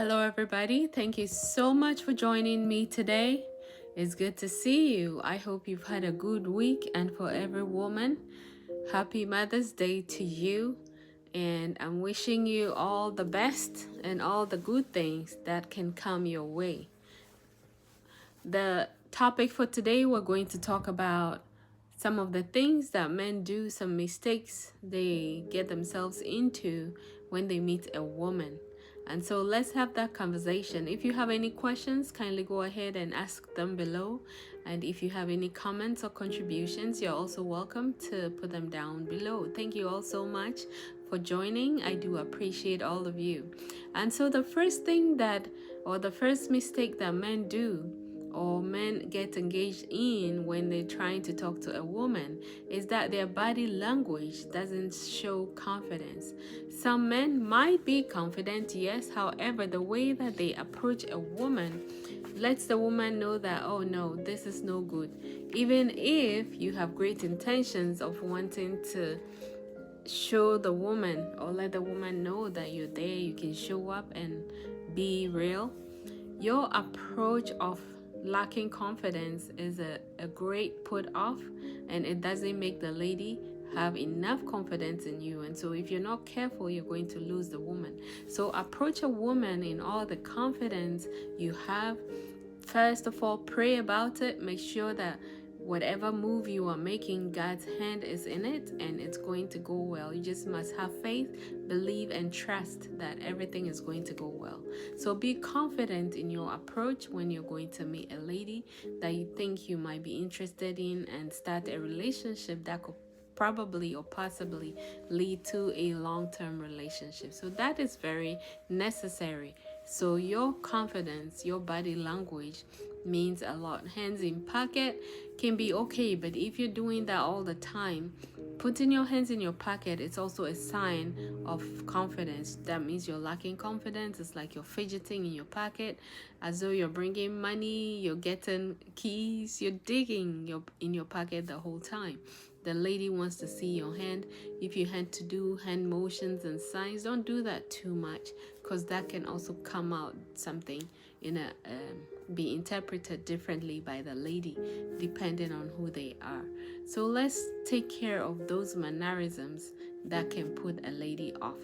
Hello, everybody. Thank you so much for joining me today. It's good to see you. I hope you've had a good week, and for every woman, happy Mother's Day to you. And I'm wishing you all the best and all the good things that can come your way. The topic for today, we're going to talk about some of the things that men do, some mistakes they get themselves into when they meet a woman. And so let's have that conversation. If you have any questions, kindly go ahead and ask them below. And if you have any comments or contributions, you're also welcome to put them down below. Thank you all so much for joining. I do appreciate all of you. And so the first thing the first mistake that men do or men get engaged in when they're trying to talk to a woman is that their body language doesn't show confidence. Some men might be confident, yes, however, the way that they approach a woman lets the woman know that, oh no, this is no good. Even if you have great intentions of wanting to show the woman or let the woman know that you're there, you can show up and be real, your approach of lacking confidence is a great put off, and it doesn't make the lady have enough confidence in you. And so if you're not careful, you're going to lose the woman. So approach a woman in all the confidence you have. First of all, pray about it. Make sure that whatever move you are making, God's hand is in it and it's going to go well. You just must have faith, believe, and trust that everything is going to go well. So be confident in your approach when you're going to meet a lady that you think you might be interested in and start a relationship that could probably or possibly lead to a long-term relationship. So that is very necessary. So your confidence, your body language means a lot. Hands in pocket can be okay, but if you're doing that all the time, putting your hands in your pocket, it's also a sign of confidence. That means you're lacking confidence. It's like you're fidgeting in your pocket as though you're bringing money, you're getting keys, you're digging in your pocket the whole time. The lady wants to see your hand. If you had to do hand motions and signs, don't do that too much, because that can also come out something be interpreted differently by the lady depending on who they are. So let's take care of those mannerisms that can put a lady off.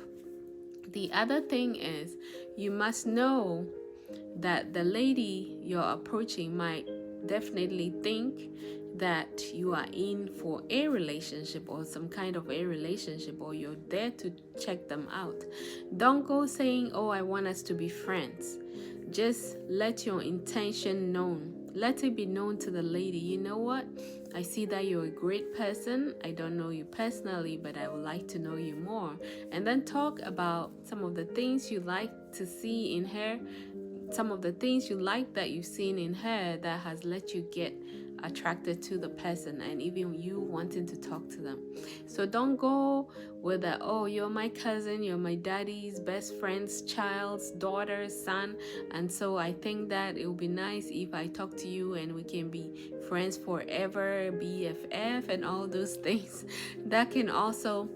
The other thing is, you must know that the lady you're approaching might definitely think that you are in for a relationship or some kind of a relationship, or you're there to check them out. Don't go saying, oh, I want us to be friends. Just let your intention known. Let it be known to the lady. You know what? I see that you're a great person. I don't know you personally, but I would like to know you more. And then talk about some of the things you like to see in her, some of the things you like that you've seen in her that has let you get attracted to the person and even you wanting to talk to them. So don't go with that, oh, you're my cousin, you're my daddy's best friend's child's daughter, son, and so I think that it would be nice if I talk to you and we can be friends forever, BFF, and all those things. That can also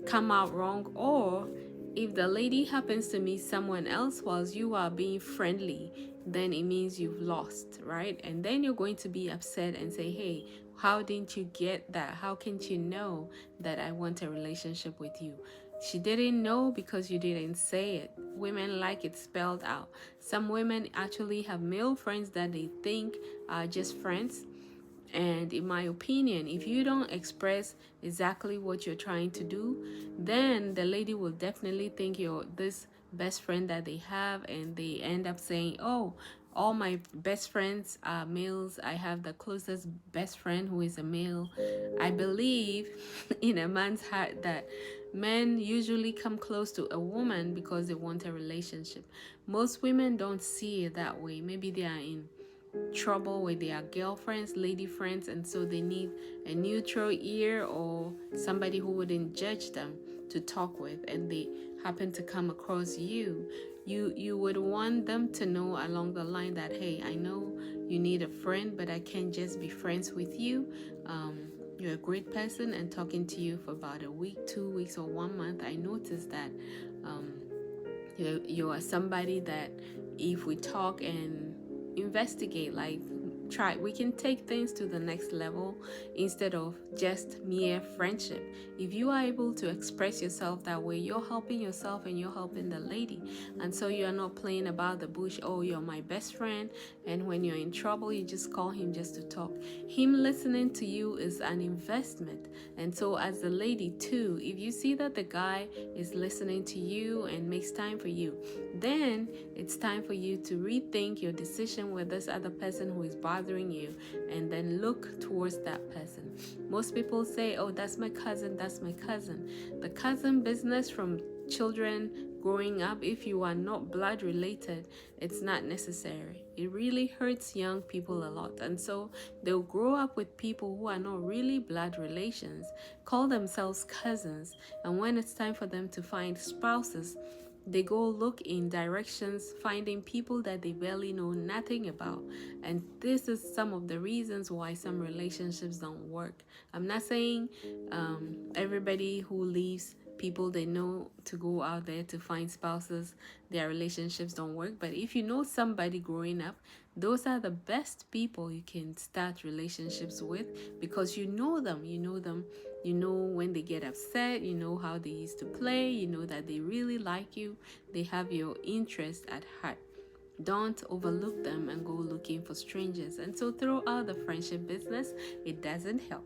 come out wrong. Or if the lady happens to meet someone else whilst you are being friendly, then it means you've lost, right? And then you're going to be upset and say, hey, how didn't you get that? How can't you know that I want a relationship with you? She didn't know because you didn't say it. Women like it spelled out. Some women actually have male friends that they think are just friends. And in my opinion, if you don't express exactly what you're trying to do, then the lady will definitely think you're this best friend that they have, and they end up saying, oh, all my best friends are males. I have the closest best friend who is a male. I believe in a man's heart that men usually come close to a woman because they want a relationship. Most women don't see it that way. Maybe they are in trouble with their girlfriends, lady friends, and so they need a neutral ear or somebody who wouldn't judge them to talk with, and they happen to come across you would want them to know along the line that, hey, I know you need a friend, but I can't just be friends with you. You're a great person, and talking to you for about a week, 2 weeks, or 1 month, I noticed that You are somebody that if we talk and investigate, like try, we can take things to the next level instead of just mere friendship. If you are able to express yourself that way, you're helping yourself and you're helping the lady. And so you're not playing about the bush. Oh, you're my best friend, and when you're in trouble you just call him just to talk. Him listening to you is an investment. And so as the lady too, if you see that the guy is listening to you and makes time for you, then it's time for you to rethink your decision with this other person who is bothering you, and then look towards that person. Most people say, oh, that's my cousin, that's my cousin. The cousin business from children growing up, if you are not blood related, it's not necessary. It really hurts young people a lot. And so they'll grow up with people who are not really blood relations, call themselves cousins, and when it's time for them to find spouses, they go look in directions, finding people that they barely know nothing about. And this is some of the reasons why some relationships don't work. I'm not saying everybody who leaves people they know to go out there to find spouses, their relationships don't work. But if you know somebody growing up, those are the best people you can start relationships with, because you know them. You know when they get upset, you know how they used to play, you know that they really like you, they have your interest at heart. Don't overlook them and go looking for strangers. And so throw out the friendship business. It doesn't help.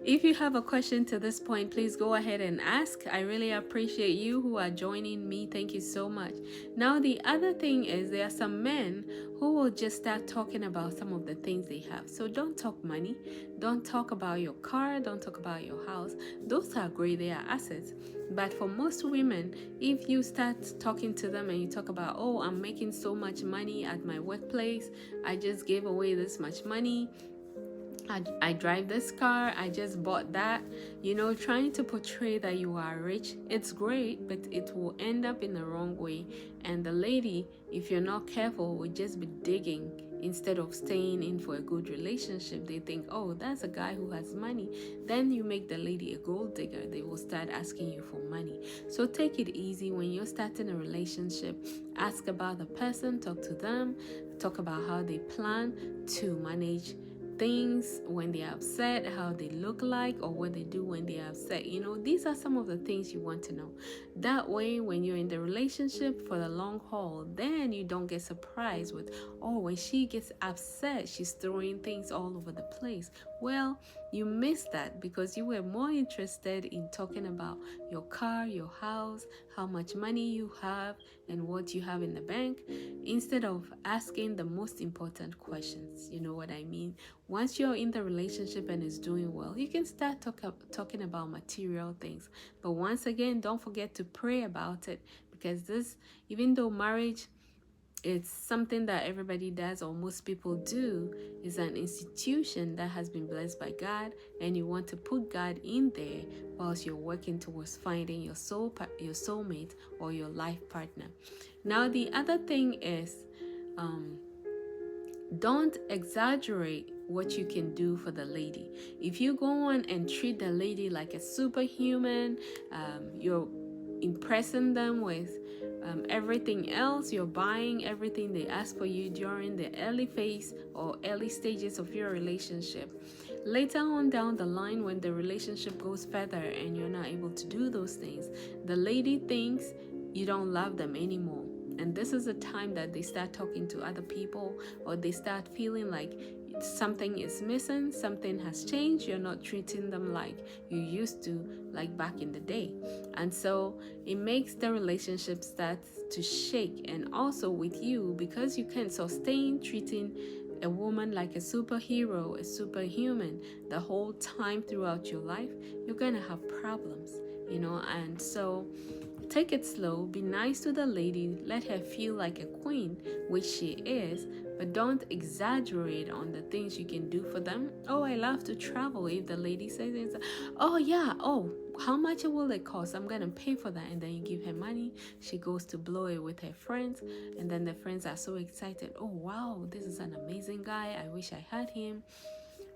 If you have a question to this point, please go ahead and ask. I really appreciate you who are joining me. Thank you so much. Now, the other thing is there are some men who will just start talking about some of the things they have. So don't talk money. Don't talk about your car. Don't talk about your house. Those are great. They are assets. But for most women, if you start talking to them and you talk about, oh, I'm making so much money at my workplace, I just gave away this much money, I drive this car, I just bought that, trying to portray that you are rich, it's great, but it will end up in the wrong way. And the lady, if you're not careful, will just be digging instead of staying in for a good relationship. They think, oh, that's a guy who has money. Then you make the lady a gold digger. They will start asking you for money. So take it easy when you're starting a relationship. Ask about the person, talk to them, talk about how they plan to manage things when they're upset, how they look like, or what they do when they're upset. These are some of the things you want to know. That way, when you're in the relationship for the long haul, then you don't get surprised with, oh, when she gets upset, she's throwing things all over the place. Well, you missed that because you were more interested in talking about your car, your house, how much money you have, and what you have in the bank, instead of asking the most important questions. You know what I mean? Once you're in the relationship and it's doing well, you can start talking about material things. But once again, don't forget to pray about it, because this, even though marriage, it's something that everybody does or most people do, is an institution that has been blessed by God, and you want to put God in there whilst you're working towards finding your soulmate or your life partner. Now, the other thing is, don't exaggerate what you can do for the lady. If you go on and treat the lady like a superhuman, you're impressing them with everything else, you're buying everything they ask for you during the early phase or early stages of your relationship. Later on down the line, when the relationship goes further and you're not able to do those things, the lady thinks you don't love them anymore. And this is the time that they start talking to other people, or they start feeling like something is missing, something has changed, you're not treating them like you used to, like back in the day. And so it makes the relationship start to shake. And also with you, because you can't sustain treating a woman like a superhero, a superhuman the whole time throughout your life, you're gonna have problems, and so take it slow, be nice to the lady, let her feel like a queen, which she is, but don't exaggerate on the things you can do for them. Oh, I love to travel. If the lady says it, oh yeah, oh, how much will it cost? I'm gonna pay for that. And then you give her money, she goes to blow it with her friends, and then the friends are so excited. Oh wow, this is an amazing guy, I wish I had him.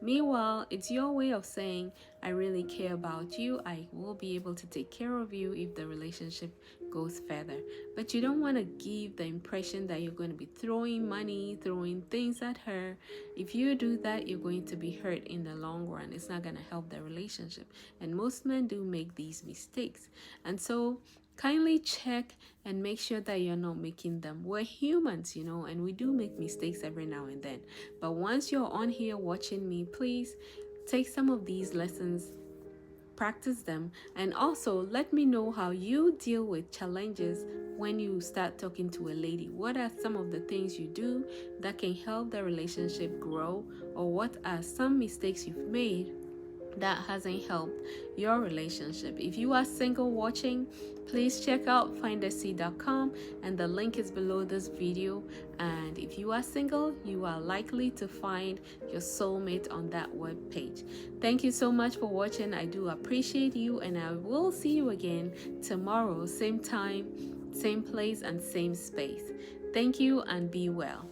Meanwhile, it's your way of saying, I really care about you. I will be able to take care of you if the relationship goes further. But you don't want to give the impression that you're going to be throwing money, throwing things at her. If you do that, you're going to be hurt in the long run. It's not going to help the relationship. And most men do make these mistakes. And so, kindly check and make sure that you're not making them. We're humans, and we do make mistakes every now and then. But once you're on here watching me, please take some of these lessons, practice them, and also let me know how you deal with challenges when you start talking to a lady. What are some of the things you do that can help the relationship grow, or what are some mistakes you've made that hasn't helped your relationship? If you are single watching, please check out findacy.com, and the link is below this video. And if you are single, you are likely to find your soulmate on that web page. Thank you so much for watching. I do appreciate you, and I will see you again tomorrow, same time, same place, and same space. Thank you, and be well.